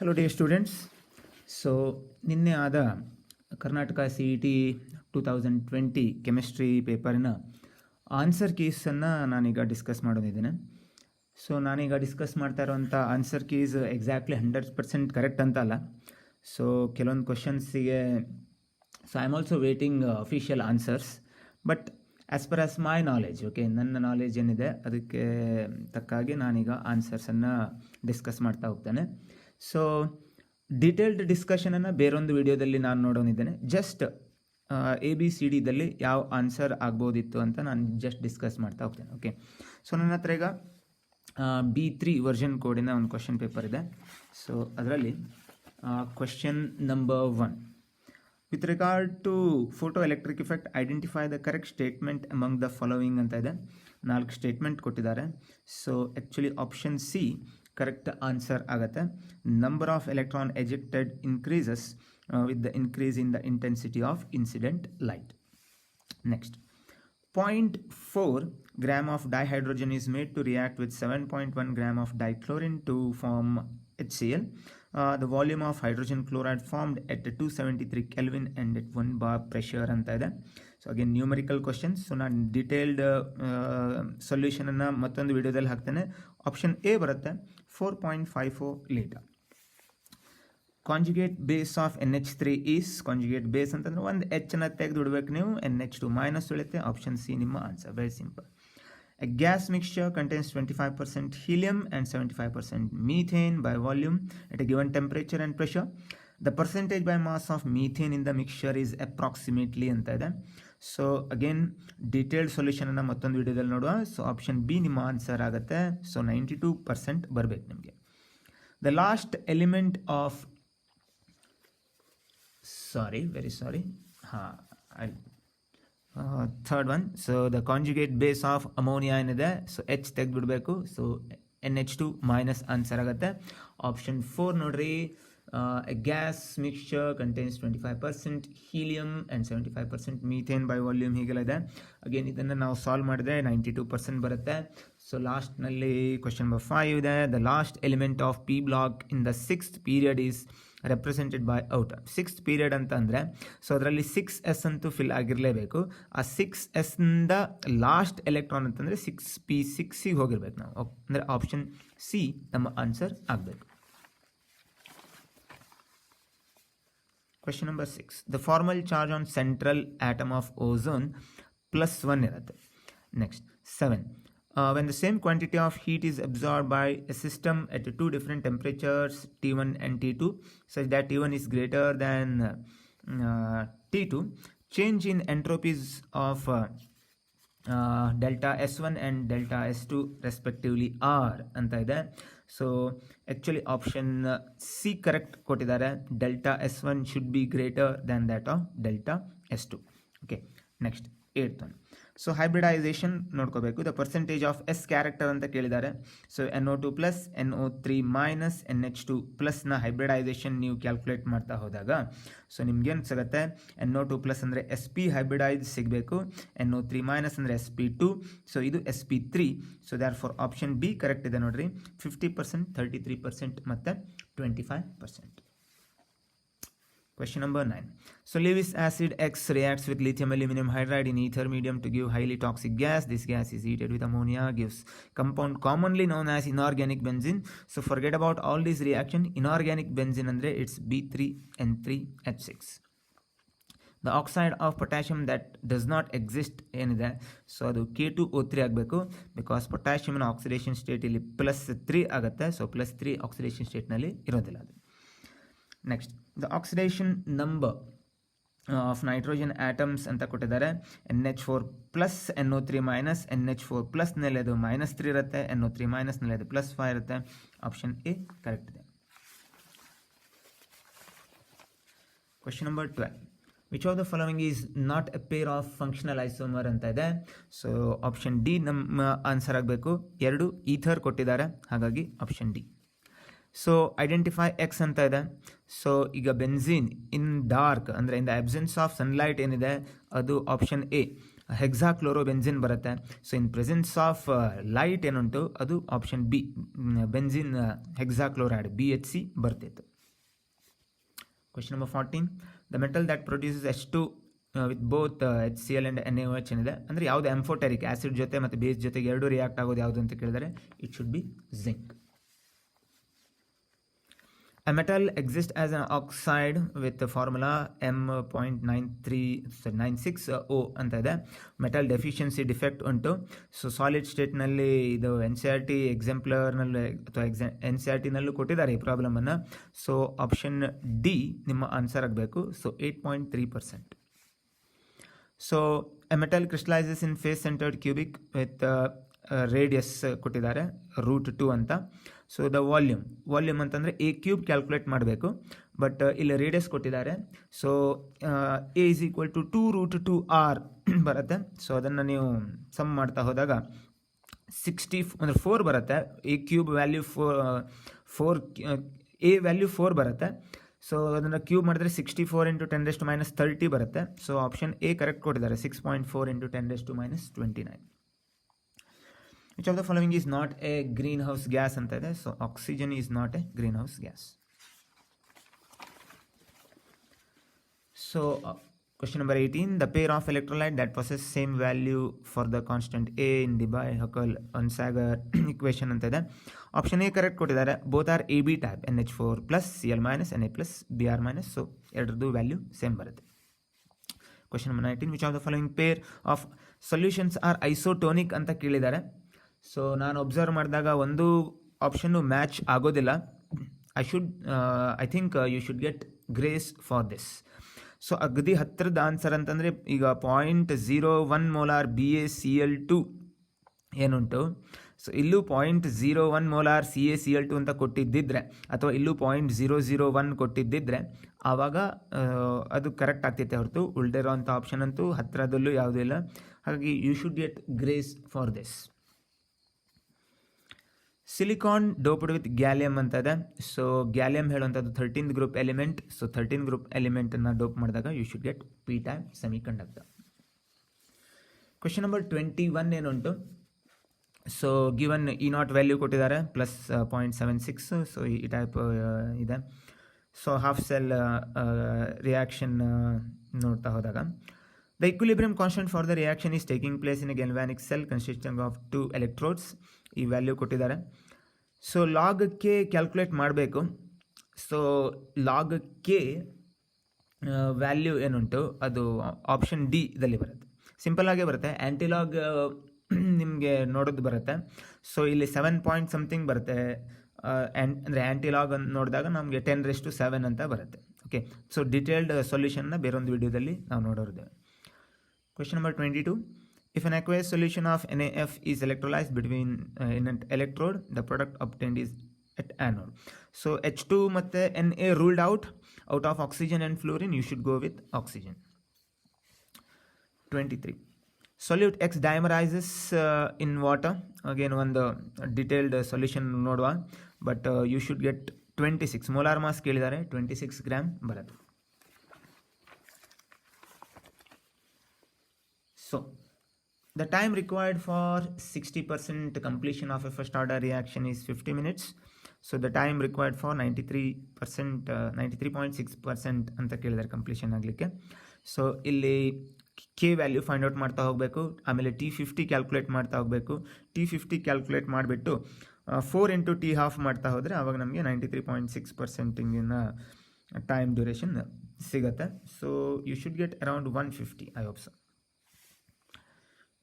Hello dear students. So ನಿನ್ನೆ ಆದ Karnataka CET 2020 chemistry ಪೇಪರಿನ answer ಕೀಸನ್ನು ನಾನೀಗ ಡಿಸ್ಕಸ್ ಮಾಡೋದಿದ್ದೇನೆ. ಸೊ ನಾನೀಗ ಡಿಸ್ಕಸ್ ಮಾಡ್ತಾ ಇರೋವಂಥ ಆನ್ಸರ್ ಕೀಸ್ ಎಕ್ಸಾಕ್ಟ್ಲಿ 100% ಕರೆಕ್ಟ್ ಅಂತ ಅಲ್ಲ. ಸೊ ಕೆಲವೊಂದು ಕ್ವಶನ್ಸಿಗೆ I am also waiting official answers, but as per as my knowledge, okay, ನನ್ನ ನಾಲೆಜ್ ಏನಿದೆ ಅದಕ್ಕೆ ತಕ್ಕಾಗಿ ನಾನೀಗ ಆನ್ಸರ್ಸನ್ನು ಡಿಸ್ಕಸ್ ಮಾಡ್ತಾ ಹೋಗ್ತೇನೆ. ಸೊ ಡೀಟೇಲ್ಡ್ ಡಿಸ್ಕಷನನ್ನು ಬೇರೊಂದು ವಿಡಿಯೋದಲ್ಲಿ ನಾನು ನೋಡೋನಿದ್ದೇನೆ. ಜಸ್ಟ್ ABCDದಲ್ಲಿ ಯಾವ ಆನ್ಸರ್ ಆಗ್ಬೋದಿತ್ತು ಅಂತ ನಾನು ಜಸ್ಟ್ ಡಿಸ್ಕಸ್ ಮಾಡ್ತಾ ಹೋಗ್ತೇನೆ. ಓಕೆ, ಸೊ ನನ್ನ ಹತ್ರ ಈಗ B3 ವರ್ಷನ್ ಕೋಡಿನ ಒಂದು ಕ್ವಶನ್ ಪೇಪರ್ ಇದೆ. ಸೊ ಅದರಲ್ಲಿ question number 1, with regard to photo electric effect identify the correct statement among the following ಅಂತ ಇದೆ. 4 ಸ್ಟೇಟ್ಮೆಂಟ್ ಕೊಟ್ಟಿದ್ದಾರೆ. So actually option C correct answer ಆಗುತ್ತೆ. Number of electron ejected increases with the increase in the intensity of incident light. Next, 0.4 gram of dihydrogen is made to react with 7.1 gram of dichlorine to form HCl. The volume of hydrogen chloride formed at 273 Kelvin and at 1 bar pressure ಅಂತ ಇದೆ. So again numerical questions. So ನಾನು detailed ಸೊಲ್ಯೂಷನನ್ನು ಮತ್ತೊಂದು ವಿಡಿಯೋದಲ್ಲಿ ಹಾಕ್ತೇನೆ. Option A ಬರುತ್ತೆ 4.54 litre. Conjugate base of NH3 is, conjugate base ಅಂತಂದ್ರೆ ಒಂದು Hನ ತೆಗೆದು ಬಿಡಬೇಕು ನೀವು, NH2 ಮೈನಸ್ ಉಳಿಯುತ್ತೆ. ಆಪ್ಷನ್ ಸಿ ನಿಮ್ಮ answer. Very simple. A gas mixture contains 25% helium and 75% methane by volume at a given temperature and pressure. The percentage by mass of methane in the mixture is approximately ಅಂತ ಇದೆ. So again detailed ಸೊಲ್ಯೂಷನನ್ನು ಮತ್ತೊಂದು ವಿಡಿಯೋದಲ್ಲಿ ನೋಡುವ. So option B ನಿಮ್ಮ answer ಆಗುತ್ತೆ. So 92% ಬರಬೇಕು ನಿಮಗೆ. The last element of third one. So the conjugate base of ammonia ಏನಿದೆ, ಸೊ H ತೆಗೆದುಬಿಡಬೇಕು. ಸೊ NH2 ಮೈನಸ್ ಆನ್ಸರ್ ಆಗುತ್ತೆ. ಆಪ್ಷನ್ 4 ನೋಡ್ರಿ, a gas mixture contains 25% helium and 75% methane by volume ಹೀಗೆಲ್ಲ ಇದೆ. ಅಗೇನ್ ಇದನ್ನು ನಾವು ಸಾಲ್ವ್ ಮಾಡಿದ್ರೆ 92% ಬರುತ್ತೆ. ಸೊ ಲಾಸ್ಟ್ನಲ್ಲಿ ಕ್ವಶನ್ ನಂಬರ್ 5 ಇದೆ. The last element of P block in the 6th period is represented by outer. 6th period ಅಂತ ಅಂದರೆ ಸೊ ಅದರಲ್ಲಿ 6s ಅಂತೂ ಫಿಲ್ ಆಗಿರಲೇಬೇಕು. ಆ 6sನಿಂದ ಲಾಸ್ಟ್ ಎಲೆಕ್ಟ್ರಾನ್ ಅಂತಂದರೆ 6p6ಗೆ ಹೋಗಿರ್ಬೇಕು ನಾವು. ಅಂದರೆ ಆಪ್ಷನ್ ಸಿ ನಮ್ಮ ಆನ್ಸರ್ ಆಗಬೇಕು. Question number 6. The formal charge on central atom of ozone +1 ಇರುತ್ತೆ. Next, 7. When the same quantity of heat is absorbed by a system at 2 different temperatures T1 and T2 such that T1 is greater than T2, change in entropies of delta S1 and delta S2 respectively are ಅಂತ ಇದೆ. So actually option C correct ಕೊಟ್ಟಿದ್ದಾರೆ. Delta S1 should be greater than that of delta S2. Okay, next 8th one. So hybridization ನೋಡ್ಕೋಬೇಕು. The percentage of S character ಅಂತ ಕೇಳಿದ್ದಾರೆ. So NO2 plus NO3 minus NH2 ಪ್ಲಸ್ನ hybridization ನೀವು calculate ಮಾಡ್ತಾ ಹೋದಾಗ so ನಿಮ್ಗೇನು ಸಿಗುತ್ತೆ, NO2 ಪ್ಲಸ್ ಅಂದರೆ SP ಹೈಬ್ರಿಡೈಸ್ ಸಿಗಬೇಕು, NO3 ಮೈನಸ್ ಅಂದರೆ SP2, ಸೊ ಇದು SP3. So there for option B correct ಇದೆ ನೋಡ್ರಿ. 50%, 33% ಮತ್ತು 25%. Question number 9. So Lewis acid X reacts with lithium aluminum hydride in ether medium to give highly toxic gas. This gas is heated with ammonia, gives compound commonly known as inorganic benzene. So forget about all these reaction. Inorganic benzene andre it's B3N3H6. The oxide of potassium that does not exist ಏನಿದೆ, so ಅದು K2O3 ಆಗಬೇಕು. Because ಪೊಟ್ಯಾಷಿಯಮ್ನ oxidation state ಇಲ್ಲಿ +3 ಆಗುತ್ತೆ. So +3 oxidation ಸ್ಟೇಟ್ನಲ್ಲಿ ಇರೋದಿಲ್ಲ ಅದು. Next, the oxidation number of nitrogen atoms ಅಂತ ಕೊಟ್ಟಿದ್ದಾರೆ. NH4 plus NO3 minus, NH4 ಪ್ಲಸ್ನಲ್ಲಿ ಅದು -3 ಇರುತ್ತೆ, NO3 ಮೈನಸ್ನಲ್ಲಿ ಅದು +5 ಇರುತ್ತೆ. ಆಪ್ಷನ್ ಎ ಕರೆಕ್ಟ್ ಇದೆ. Question number 12. Which of the following is not A pair of functional isomer ಅಂತ ಇದೆ. ಸೊ ಆಪ್ಷನ್ ಡಿ ನಮ್ಮ ಆನ್ಸರ್ ಆಗಬೇಕು. 2 ಈಥರ್ ಕೊಟ್ಟಿದ್ದಾರೆ, ಹಾಗಾಗಿ option D. So identify X ಅಂತ ಇದೆ. ಸೊ ಈಗ ಬೆನ್ಝೀನ್ ಇನ್ ಡಾರ್ಕ್ ಅಂದರೆ in the absence of sunlight ಏನಿದೆ ಅದು ಆಪ್ಷನ್ ಎ. ಹೆಕ್ಸಾಕ್ಲೋರೋಬೆನ್ಸಿನ್ ಬರುತ್ತೆ. So in presence of light ಏನುಂಟು ಅದು ಆಪ್ಷನ್ ಬಿ ಬೆನ್ಸಿನ್ ಹೆಕ್ಸಾಕ್ಲೋರೈಡ್ BHC ಬರ್ತಿತ್ತು. Question number 14, the metal that produces H2 with both HCl and NaOH ಏನಿದೆ ಅಂದರೆ ಯಾವುದು ಎಂಫೋಟೆರಿಕ್ ಆ್ಯಸಿಡ್ ಜೊತೆ ಮತ್ತು ಬೇಸ್ ಜೊತೆಗೆ ಎರಡು ರಿಯಾಕ್ಟ್ ಆಗೋದು ಯಾವುದು ಅಂತ ಕೇಳಿದರೆ it should B zinc. A metal exists as an oxide with the formula M.9396O ಅಂತ ಇದೆ. ಮೆಟಲ್ ಡೆಫಿಷಿಯನ್ಸಿ ಡಿಫೆಕ್ಟ್ ಉಂಟು. ಸೊ ಸಾಲಿಡ್ ಸ್ಟೇಟ್ನಲ್ಲಿ ಇದು NCERT ಎಕ್ಸಾಂಪ್ಲರ್ನಲ್ಲಿ ಅಥವಾ NCERTನಲ್ಲೂ ಕೊಟ್ಟಿದ್ದಾರೆ ಈ ಪ್ರಾಬ್ಲಮನ್ನು. ಸೊ ಆಪ್ಷನ್ ಡಿ ನಿಮ್ಮ ಆನ್ಸರ್ ಆಗಬೇಕು. So 8.3%. So a metal crystallizes in face centered cubic with radius ಕೊಟ್ಟಿದ್ದಾರೆ √2 ಅಂತ. ಸೊ ದ ವಾಲ್ಯೂಮ್ ಅಂತಂದರೆ A³ ಕ್ಯಾಲ್ಕುಲೇಟ್ ಮಾಡಬೇಕು, ಬಟ್ ಇಲ್ಲಿ ರೇಡಿಯಸ್ ಕೊಟ್ಟಿದ್ದಾರೆ. ಸೊ A = 2√2R ಬರುತ್ತೆ. ಸೊ ಅದನ್ನು ನೀವು ಸಮ್ ಮಾಡ್ತಾ ಹೋದಾಗ 60 ಅಂದರೆ 4 ಬರುತ್ತೆ. A³ ವ್ಯಾಲ್ಯೂ 4 A ವ್ಯಾಲ್ಯೂ 4 ಬರುತ್ತೆ. ಸೊ ಅದನ್ನು ಕ್ಯೂಬ್ ಮಾಡಿದ್ರೆ 64 × 10⁻³ 30 ಬರುತ್ತೆ. ಸೊ ಆಪ್ಷನ್ ಎ ಕರೆಕ್ಟ್ ಕೊಟ್ಟಿದ್ದಾರೆ 6.4 × 10⁻29. Which of the following is not a greenhouse gas ಅಂತ ಇದೆ. So oxygen is not A greenhouse gas. So question number 18, the pair of electrolyte that possess same value for the constant A in Debye-Huckel-Onsager equation ಅಂತ ಇದೆ. Option A correct ಕೊಟ್ಟಿದ್ದಾರೆ. Both are AB type NH4+ Cl- Na+ Br-. So ಎರಡರದ್ದು value same ಬರುತ್ತೆ. question number 19, which of the following pair of solutions are isotonic ಅಂತ ಕೇಳಿದ್ದಾರೆ. So ನಾನು observe ಮಾಡಿದಾಗ ಒಂದು ಆಪ್ಷನ್ನು ಮ್ಯಾಚ್ ಆಗೋದಿಲ್ಲ. I think you should get grace for this. So ಅಗದಿ ಹತ್ತಿರದ ಆನ್ಸರ್ ಅಂತಂದರೆ ಈಗ 0.01 ಮೋಲಾರ್ BaCl2 ಏನುಂಟು, ಸೊ ಇಲ್ಲೂ 0.01 ಮೋಲಾರ್ CaCl2 ಅಂತ ಕೊಟ್ಟಿದ್ದಿದ್ರೆ ಅಥವಾ ಇಲ್ಲೂ 0.001 ಕೊಟ್ಟಿದ್ದಿದ್ರೆ ಆವಾಗ ಅದು ಕರೆಕ್ಟ್ ಆಗ್ತೈತೆ ಹೊರತು ಉಳಿದಿರೋ ಅಂಥ ಆಪ್ಷನ್ ಅಂತೂ ಹತ್ತಿರದಲ್ಲೂ ಯಾವುದೂ ಇಲ್ಲ. ಹಾಗಾಗಿ you should get grace for this. Silicon doped with gallium ಅಂತ ಇದೆ. ಸೊ ಗ್ಯಾಲಿಯಮ್ ಹೇಳುವಂಥದ್ದು 13th group element. So 13th group ಎಲಿಮೆಂಟನ್ನು ಡೋಪ್ ಮಾಡಿದಾಗ you should get P type semiconductor. Question number 21 ಏನುಂಟು, ಸೊ ಗಿವನ್ E0 ವ್ಯಾಲ್ಯೂ ಕೊಟ್ಟಿದ್ದಾರೆ +0.76. So ಈ type ಇದೆ. So half cell reaction ನೋಡ್ತಾ ಹೋದಾಗ the equilibrium constant for the reaction is taking place in a galvanic cell consisting of 2 electrodes. ಈ value ಕೊಟ್ಟಿದ್ದಾರೆ. So log K calculate ಮಾಡಬೇಕು. So log K value ಏನುಂಟು ಅದು option D ದಲ್ಲಿ ಬರುತ್ತೆ. ಸಿಂಪಲ್ಲಾಗೇ ಬರುತ್ತೆ. ಆ್ಯಂಟಿಲಾಗ್ ನಿಮಗೆ ನೋಡೋದು ಬರುತ್ತೆ. ಸೊ ಇಲ್ಲಿ 7 something ಬರುತ್ತೆ. ಅಂದರೆ ಆ್ಯಂಟಿಲಾಗ್ ನೋಡಿದಾಗ ನಮಗೆ 10⁷ ಅಂತ ಬರುತ್ತೆ. ಓಕೆ, ಸೊ ಡಿಟೇಲ್ಡ್ ಸೊಲ್ಯೂಷನ್ನ ಬೇರೊಂದು ವಿಡಿಯೋದಲ್ಲಿ ನಾವು ನೋಡೋರಿದ್ದೇವೆ. Question number 22, if an aqueous solution of NaF is electrolyzed between in an electrode, the product obtained is at anode. So H2 ಮತ್ತು Na ruled out of oxygen and fluorine, you should go with oxygen. 23, solute X dimerizes in water. Again ಒಂದು detailed solution ನೋಡುವ, but you should get 26 molar mass ಕೇಳಿದ್ದಾರೆ. 26 gram ಬರುತ್ತೆ. So the time required for 60% completion of a first order reaction is 50 minutes. So the time required for 93.6% ಅಂತ ಕೇಳಿದ್ದಾರೆ completion ಆಗಲಿಕ್ಕೆ. So ಇಲ್ಲಿ K value find out ಮಾಡ್ತಾ ಹೋಗಬೇಕು. ಆಮೇಲೆ T50 calculate ಮಾಡ್ತಾ ಹೋಗಬೇಕು. T50 ಕ್ಯಾಲ್ಕುಲೇಟ್ ಮಾಡಿಬಿಟ್ಟು 4 × T½ ಮಾಡ್ತಾ ಹೋದರೆ ಆವಾಗ ನಮಗೆ 93.6% ಟೈಮ್ ಡ್ಯೂರೇಷನ್ ಸಿಗುತ್ತೆ. So you should get around 150, I hope so.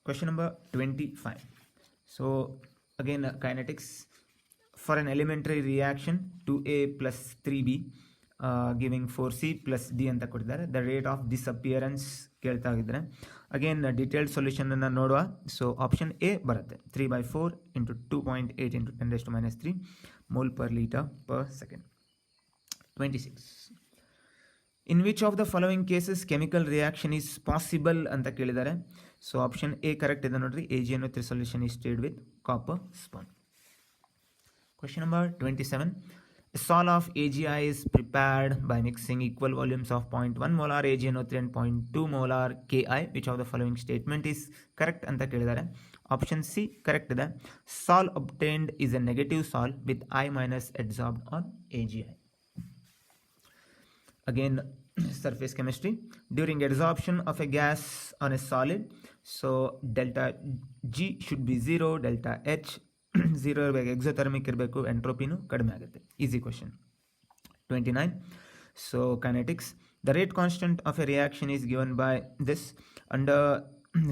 Question number 25. So again kinetics for an elementary reaction 2A plus 3B giving 4C plus D ಅಂತ ಕೊಟ್ಟಿದ್ದಾರೆ. The rate of disappearance ಕೇಳ್ತಾ ಇದ್ದಾರೆ. Again detailed ಸೊಲ್ಯೂಷನನ್ನು ನೋಡುವ. So option A ಬರುತ್ತೆ 3/4 × 2.8 × 10⁻³ mole per liter per second. 26. In which of the following cases chemical reaction is possible ಅಂತ ಕೇಳಿದ್ದಾರೆ. So option A correct ಇದೆ ನೋಡ್ರಿ. AgNO3 solution is stirred with copper spun. Question number 27. A sol of AgI is prepared by mixing equal volumes of 0.1 molar AgNO3 and 0.2 molar Ki. Which of the following statement is correct ಅಂತ ಕೇಳಿದ್ದಾರೆ. Option C correct ಇದೆ. ಸಾಲ್ obtained is a negative sol with I minus adsorbed on AgI. Again, surface chemistry. During adsorption of a gas on a solid, so delta G should be 0, delta H 0 ಇರಬೇಕು, exothermic ಇರಬೇಕು, ಎಂಟ್ರೋಪಿನೂ ಕಡಿಮೆ ಆಗುತ್ತೆ. Easy question. 29. So kinetics. The rate constant of A reaction is given by this under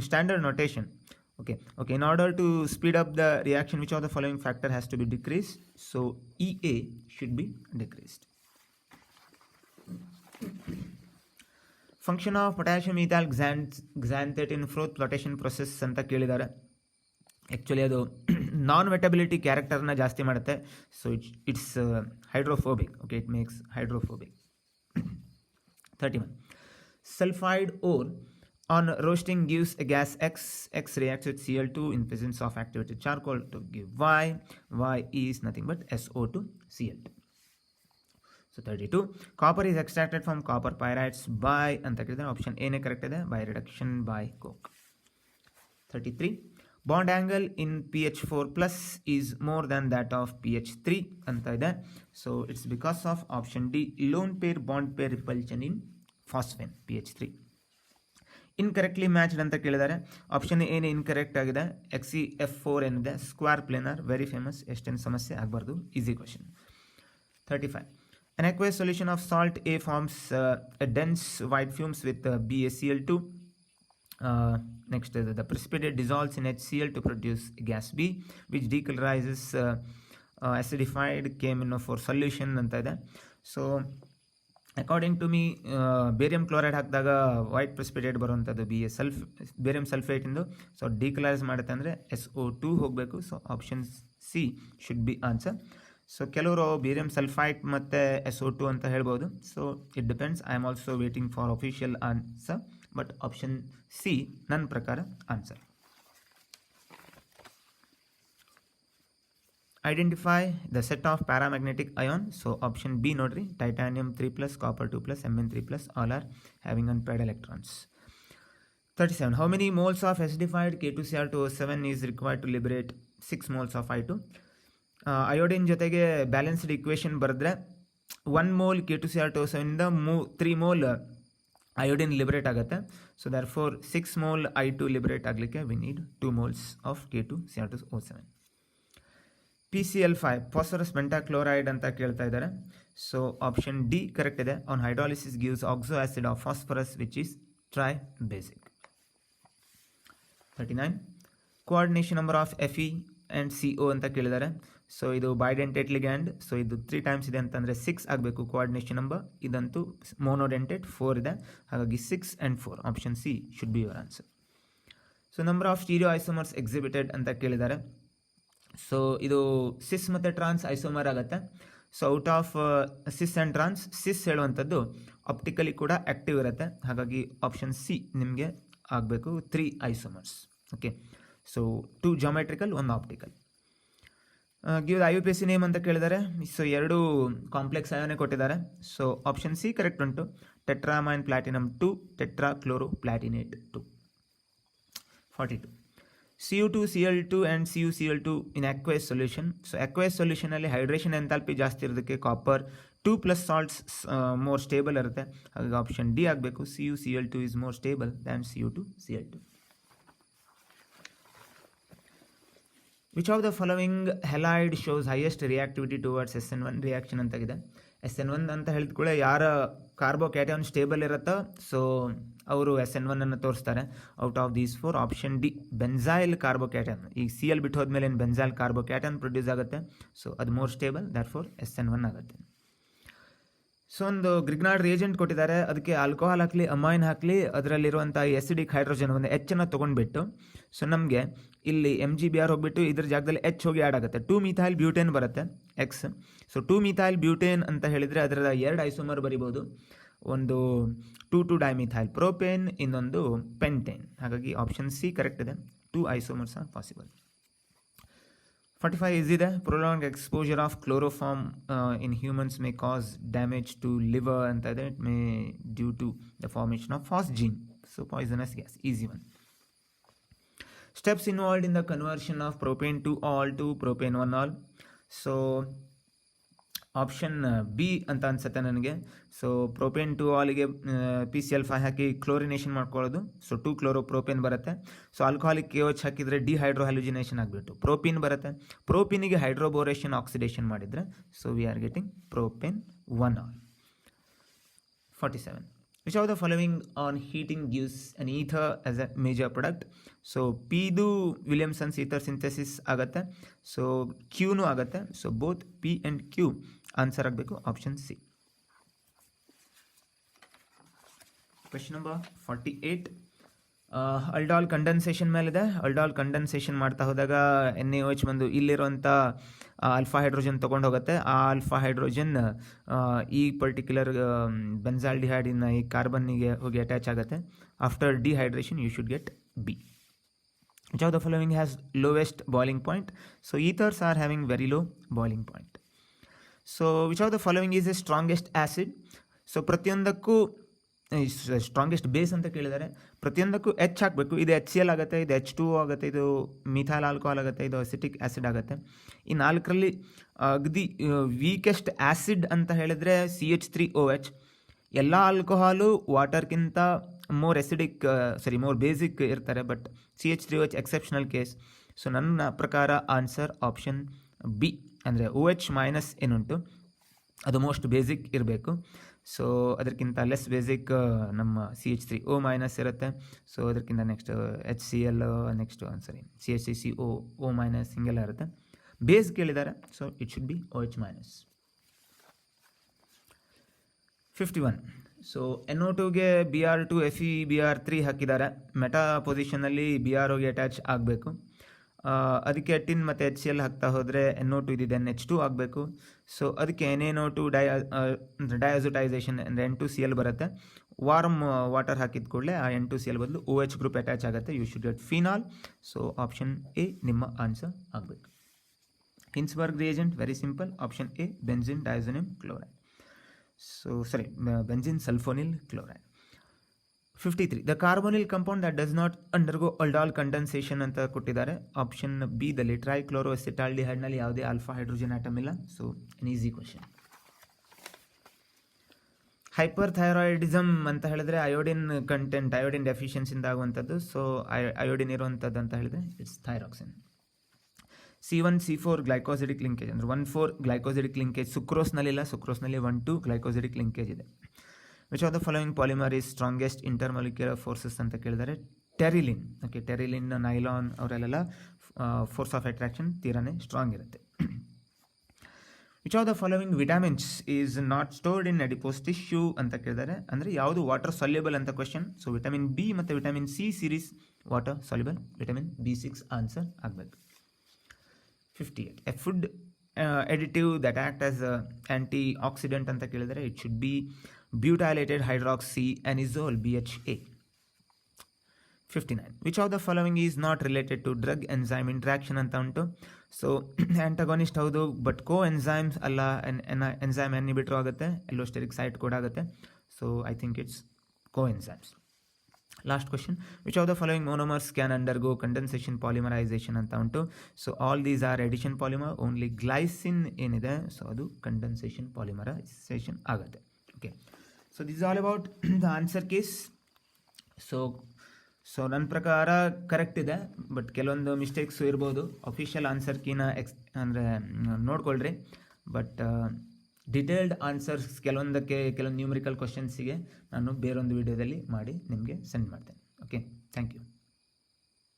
standard notation. Okay, in order to speed up the reaction, which of the following factor has to be decreased? So EA should be decreased. Function of potassium ethyl xanthate in Froth flotation process ಅಂತ ಕೇಳಿದ್ದಾರೆ. Actually ಅದು ನಾನ್ ವೆಟಬಿಲಿಟಿ ಕ್ಯಾರೆಕ್ಟರ್ನ ಜಾಸ್ತಿ ಮಾಡುತ್ತೆ. So it's hydrophobic. Okay, it makes hydrophobic. 31. Sulfide ore on roasting gives a gas X. X reacts with Cl2 in presence of activated charcoal to give Y. Y is nothing but SO2 Cl2. So 32. Copper is extracted from copper pyrites by ಅಂತ ಕೇಳಿದ್ರೆ option ಏನೇ correct ಇದೆ, by reduction by coke. 33. Bond angle in pH4 plus is more than that of pH3 ಅಂತ ಇದೆ. So it's because of option D, lone pair bond pair repulsion in phosphine pH3. Incorrectly matched ಅಂತ ಕೇಳಿದ್ದಾರೆ. Option ಏನೇ incorrect ಆಗಿದೆ. XeF4 ಏನಿದೆ square planar, very famous, ಎಷ್ಟೇನು ಸಮಸ್ಯೆ ಆಗಬಾರ್ದು. Easy question. 35. An aqueous solution of salt A forms a dense white fumes with BaCl2. Next, the precipitate dissolves in HCl to produce gas B, which decolorizes acidified KMnO4 solution ಅಂತ ಇದೆ. So according to me barium chloride ಹಾಕಿದಾಗ white precipitate ಬರುವಂಥದ್ದು barium ಸಲ್ಫೇಟಿಂದು. So decolourise ಮಾಡುತ್ತೆ ಅಂದರೆ SO2 ಹೋಗಬೇಕು. So option C should be answer. So ಕೆಲವರು barium sulphite ಮತ್ತು SO2 ಅಂತ ಹೇಳ್ಬೋದು. So it depends. I am also waiting for official answer, but option C ನನ್ನ ಪ್ರಕಾರ answer. Identify the set of paramagnetic ion. So option B nodri, titanium 3+, copper 2+, Mn3+, all are having unpaired electrons. 37. How many moles of acidified K2Cr2O7 is required to liberate 6 moles of I2? Iodine ಜೊತೆಗೆ balanced equation ಬರೆದ್ರೆ 1 mole K2Cr2O7 ಇಂದ 3 mole iodine liberate ಆಗುತ್ತೆ. So therefore 6 mole I2 liberate ಆಗಲಿಕ್ಕೆ we need 2 moles of K2Cr2O7. PCl5 phosphorus pentachloride ಅಂತ ಕೇಳ್ತಾ ಇದ್ದಾರೆ. So option D correct ಇದೆ. On hydrolysis gives oxo acid of phosphorus which is tribasic. 39. Coordination number of Fe and CO ಅಂತ ಕೇಳಿದ್ದಾರೆ. So ಇದು bidentate ligand. So ಇದು 3 times ಇದೆ ಅಂತಂದರೆ 6 ಆಗಬೇಕು ಕೋಆರ್ಡಿನೇಷನ್ ನಂಬರ್. ಇದಂತೂ ಮೋನೋಡೆಂಟೇಟ್ 4 ಇದೆ, ಹಾಗಾಗಿ 6 and 4 option C should be your answer. So number of stereo isomers exhibited ಅಂತ ಕೇಳಿದ್ದಾರೆ. ಸೊ ಇದು ಸಿಸ್ ಮತ್ತು ಟ್ರಾನ್ಸ್ ಐಸೋಮರ್ ಆಗುತ್ತೆ. So out of cis and trans, cis ಹೇಳುವಂಥದ್ದು ಆಪ್ಟಿಕಲಿ ಕೂಡ ಆ್ಯಕ್ಟಿವ್ ಇರುತ್ತೆ, ಹಾಗಾಗಿ ಆಪ್ಷನ್ ಸಿ ನಿಮಗೆ ಆಗಬೇಕು 3 isomers. Okay, so 2 geometrical 1 optical. Give IUPAC name ಅಂತ ಕೇಳಿದ್ದಾರೆ. ಸೊ 2 ಕಾಂಪ್ಲೆಕ್ಸ್ ಅಯಾನೇ ಕೊಟ್ಟಿದ್ದಾರೆ. ಸೊ ಆಪ್ಷನ್ ಸಿ ಕರೆಕ್ಟ್ ಉಂಟು. ಟೆಟ್ರಾಮೈನ್ platinum 2, tetra chloro ಪ್ಲಾಟಿನೇಟ್ 2. 42. Cu2Cl2 and CuCl2 in aqueous solution. So aqueous solution ಅಲ್ಲಿ ಹೈಡ್ರೇಷನ್ ಎಂಥಾಲ್ಪಿ ಜಾಸ್ತಿ ಇರೋದಕ್ಕೆ ಕಾಪರ್ 2+ salts ಮೋರ್ ಸ್ಟೇಬಲ್ ಇರುತ್ತೆ, ಹಾಗಾಗಿ option D ಆಗಬೇಕು. CuCl2 is more stable than Cu2Cl2. Which of the following halide shows highest reactivity towards SN1 reaction ಅಂತಾಗಿದೆ. SN1 ಅಂತ ಹೇಳಿದ ಕೂಡ ಯಾರ ಕಾರ್ಬೋಕ್ಯಾಟನ್ ಸ್ಟೇಬಲ್ ಇರುತ್ತೋ ಸೊ ಅವರು SN1 ಅನ್ನು ತೋರಿಸ್ತಾರೆ. Out of these 4 option D benzyl carbocation. ಈಗ CL ಬಿಟ್ಟು ಹೋದ್ಮೇಲೆ ಏನು ಬೆನ್ಝೈಲ್ ಕಾರ್ಬೋಕ್ಯಾಟನ್ ಪ್ರೊಡ್ಯೂಸ್ ಆಗುತ್ತೆ, ಸೊ ಅದು more stable, that for SN1 ಆಗುತ್ತೆ. ಸೊ ಒಂದು ಗ್ರಿಗ್ನಾರ್ಡ್ ರಿಯೇಜೆಂಟ್ ಕೊಟ್ಟಿದ್ದಾರೆ, ಅದಕ್ಕೆ ಆಲ್ಕೋಹಾಲ್ ಹಾಕಲಿ ಅಮೈನ್ ಹಾಕಲಿ, ಅದರಲ್ಲಿರುವಂಥ ಎಸಿಡಿಕ್ ಹೈಡ್ರೋಜನ್ ಒಂದು H-ಅನ್ನು ತೊಗೊಂಡ್ಬಿಟ್ಟು, ಸೊ ನಮಗೆ ಇಲ್ಲಿ MgBr ಹೋಗ್ಬಿಟ್ಟು ಇದ್ರ ಜಾಗದಲ್ಲಿ H ಹೋಗಿ ಆ್ಯಡ್ ಆಗುತ್ತೆ. 2-methyl ಬ್ಯೂಟೇನ್ ಬರುತ್ತೆ X. ಸೊ 2-methyl ಬ್ಯೂಟೇನ್ ಅಂತ ಹೇಳಿದರೆ ಅದರ 2 ಐಸೋಮರ್ ಬರಿಬೋದು. ಒಂದು 2,2-dimethyl ಪ್ರೋಪೇನ್, ಇನ್ನೊಂದು ಪೆಂಟೇನ್. ಹಾಗಾಗಿ ಆಪ್ಷನ್ ಸಿ ಕರೆಕ್ಟ್ ಇದೆ. 2 ಐಸೋಮರ್ಸ್ ಆರ್ ಪಾಸಿಬಲ್. 45 ಈಸಿದೆ. Prolong exposure of chloroform in humans may cause damage to liver ಅಂತ ಇದೆ. It may due to the formation of phosgene. So poisonous gas, easy one. Steps involved in the conversion of propane to all to propane 1-all. So option B ಅಂತ ಅನ್ಸುತ್ತೆ ನನಗೆ. So propane to ಆಲ್ಗೆ PCl5 ಹಾಕಿ chlorination ಮಾಡ್ಕೊಳ್ಳೋದು. So 2-chloro-propane ಬರುತ್ತೆ. So alcoholic KOH ಹಾಕಿದರೆ ಡಿಹೈಡ್ರೋಹ್ಯಾಲುಜಿನೇಷನ್ ಆಗಿಬಿಟ್ಟು propene ಬರುತ್ತೆ. ಪ್ರೋಪೀನಿಗೆ ಹೈಡ್ರೋಬೋರೇಷನ್ ಆಕ್ಸಿಡೇಷನ್ ಮಾಡಿದರೆ so we are getting propane 1-all. 47. Which of the following on heating gives an ether as a major product? So ಪಿದು Williamson's ether synthesis ಆಗುತ್ತೆ. So ಕ್ಯೂನು ಆಗುತ್ತೆ. So both P and Q answer ಆಗಬೇಕು. Option C. Question number 48. Aldol condensation ಮೇಲಿದೆ. Aldol condensation ಮಾಡ್ತಾ ಹೋದಾಗ NaOH ಬಂದು ಇಲ್ಲಿರುವಂಥ ಆಲ್ಫಾ ಹೈಡ್ರೋಜನ್ ತೊಗೊಂಡು ಹೋಗುತ್ತೆ. ಆ ಆಲ್ಫಾ ಹೈಡ್ರೋಜನ್ ಈ ಪರ್ಟಿಕ್ಯುಲರ್ ಬೆನ್ಸಾಲ್ಡಿಹೈಡಿನ ಈ ಕಾರ್ಬನ್ನಿಗೆ ಹೋಗಿ ಅಟ್ಯಾಚ್ ಆಗುತ್ತೆ. After dehydration you should get B. Which of the following has lowest boiling point? So ethers are having very low boiling point. So which of the following is the strongest acid? So ಪ್ರತಿಯೊಂದಕ್ಕೂ strongest base ಅಂತ ಕೇಳಿದ್ದಾರೆ. ಪ್ರತಿಯೊಂದಕ್ಕೂ H ಹಾಕಬೇಕು. ಇದು HCl ಆಗುತ್ತೆ, ಇದು H2O ಆಗುತ್ತೆ, ಇದು ಮಿಥೈಲ್ ಆಲ್ಕೋಹಾಲ್ ಆಗುತ್ತೆ, ಇದು ಅಸಿಟಿಕ್ ಆ್ಯಸಿಡ್ ಆಗುತ್ತೆ. ಈ ನಾಲ್ಕರಲ್ಲಿ ಅಗದಿ ವೀಕೆಸ್ಟ್ ಆ್ಯಸಿಡ್ ಅಂತ ಹೇಳಿದರೆ CH3OH. ಎಲ್ಲ ಆಲ್ಕೋಹಾಲು ವಾಟರ್ಗಿಂತ ಮೋರ್ ಮೋರ್ ಬೇಸಿಕ್ ಇರ್ತಾರೆ. But CH3OH exceptional case. So ನನ್ನ ಪ್ರಕಾರ ಆನ್ಸರ್ ಆಪ್ಷನ್ ಬಿ. ಅಂದರೆ OH ಮೈನಸ್ ಏನುಂಟು ಅದು ಮೋಸ್ಟ್ ಬೇಸಿಕ್ ಇರಬೇಕು. ಸೊ ಅದಕ್ಕಿಂತ ಲೆಸ್ ಬೇಸಿಕ್ ನಮ್ಮ CH3O ಮೈನಸ್ ಇರುತ್ತೆ. ಸೊ ಅದಕ್ಕಿಂತ next HCl, next CH3CO minus ಹಿಂಗೆಲ್ಲ ಇರುತ್ತೆ. ಬೇಸ್ ಕೇಳಿದ್ದಾರೆ. So it should be OH minus. 51. So NO2ಗೆ Br2 FeBr3 ಹಾಕಿದ್ದಾರೆ. ಮೆಟಾ ಪೊಸಿಷನಲ್ಲಿ BrOಗೆ ಅಟ್ಯಾಚ್ ಆಗಬೇಕು. ಅದಕ್ಕೆ ಟಿನ್ ಮತ್ತು HCl ಹಾಕ್ತಾ ಹೋದರೆ NO2 ಇದಿದೆ NH2 ಆಗಬೇಕು. ಸೊ ಅದಕ್ಕೆ NaNO2 ಡೈಅಜೋಟೈಸೇಷನ್ ಅಂದರೆ N2Cl ಬರುತ್ತೆ. ವಾರ್ಮ್ ವಾಟರ್ ಹಾಕಿದ ಕೂಡಲೇ ಆ N2Cl ಬದಲು OH ಗ್ರೂಪ್ ಅಟ್ಯಾಚ್ ಆಗುತ್ತೆ. You should get phenol. So option A ನಿಮ್ಮ ಆನ್ಸರ್ ಆಗಬೇಕು. Hinsberg reagent very simple. Option A benzene diazonium chloride. So benzene sulphonyl chloride. 53. The carbonyl compound that does not undergo aldol condensation ಅಂತ ಕೊಟ್ಟಿದ್ದಾರೆ. Option B ದಲ್ಲಿ ಟ್ರೈಕ್ಲೋರೋಅಸಿಟಾಲ್ಡಿಹೈಡ್ನಲ್ಲಿ ಯಾವುದೇ alpha hydrogen atom ಇಲ್ಲ. So an easy question. Hyperthyroidism ಅಂತ ಹೇಳಿದ್ರೆ iodine content, iodine ಡೆಫಿಷಿಯನ್ಸಿಂದ ಆಗುವಂಥದ್ದು. So iodine ಇರುವಂಥದ್ದು ಅಂತ ಹೇಳಿದ್ರೆ it's thyroxine. C1C4 glycosidic linkage ಅಂದರೆ 1,4 ಗ್ಲೈಕೋಸಿಡಿಕ್ ಲಿಂಕೇಜ್ ಸುಕ್ರೋಸ್ನಲ್ಲಿಲ್ಲ. ಸುಕ್ರೋಸ್ನಲ್ಲಿ 1,2 ಗ್ಲೈಕೋಸಿಡಿಕ್ ಲಿಂಕೇಜ್ ಇದೆ. Which of the following polymer is strongest intermolecular forces ಅಂತ ಕೇಳಿದರೆ ಟೆರಿಲಿನ್. ಓಕೆ, ಟೆರಿಲಿನ್, ನೈಲಾನ್ ಅವರೆಲ್ಲ ಫೋರ್ಸ್ ಆಫ್ ಅಟ್ರಾಕ್ಷನ್ ತೀರಾನೇ ಸ್ಟ್ರಾಂಗ್ ಇರುತ್ತೆ. Which of the following vitamins is not stored in adipose tissue ಅಂತ ಕೇಳಿದ್ದಾರೆ. ಅಂದರೆ ಯಾವುದು water soluble ಅಂತ ಕ್ವಶನ್. ಸೊ ವಿಟಮಿನ್ ಬಿ ಮತ್ತು vitamin C series water soluble. Vitamin B6 answer ಆಗಬೇಕು. 58. A food additive that act as antioxidant ಅಂತ ಕೇಳಿದರೆ it should be butylated hydroxyanisole BHA. 59. Which of the following is not related to drug enzyme interaction ಅಂತ ಉಂಟು. So antagonist ಹೌದು, but coenzymes ಅಲ್ಲ. Enzyme inhibitor ಆಗುತ್ತೆ, allosteric site ಕೂಡ ಆಗುತ್ತೆ. So I think it's coenzymes. Last question. Which of the following monomers can undergo condensation polymerization ಅಂತ ಉಂಟು. So all these are addition polymer. Only glycine ಏನಿದೆ so ಅದು condensation polymerisation ಆಗುತ್ತೆ. Okay, so this all about the answer case. So ನನ್ನ ಪ್ರಕಾರ correct ಇದೆ, but ಕೆಲವೊಂದು mistakes ಇರ್ಬೋದು. ಅಫಿಷಿಯಲ್ ಆನ್ಸರ್ ಕೀನ ಅಂದರೆ ನೋಡ್ಕೊಳ್ರಿ. ಬಟ್ ಡಿಟೇಲ್ಡ್ ಆನ್ಸರ್ಸ್ ಕೆಲವೊಂದು ನ್ಯೂಮರಿಕಲ್ ಕ್ವಶನ್ಸಿಗೆ ನಾನು ಬೇರೊಂದು ವಿಡಿಯೋದಲ್ಲಿ ಮಾಡಿ ನಿಮಗೆ ಸೆಂಡ್ ಮಾಡ್ತೇನೆ. Okay, thank you.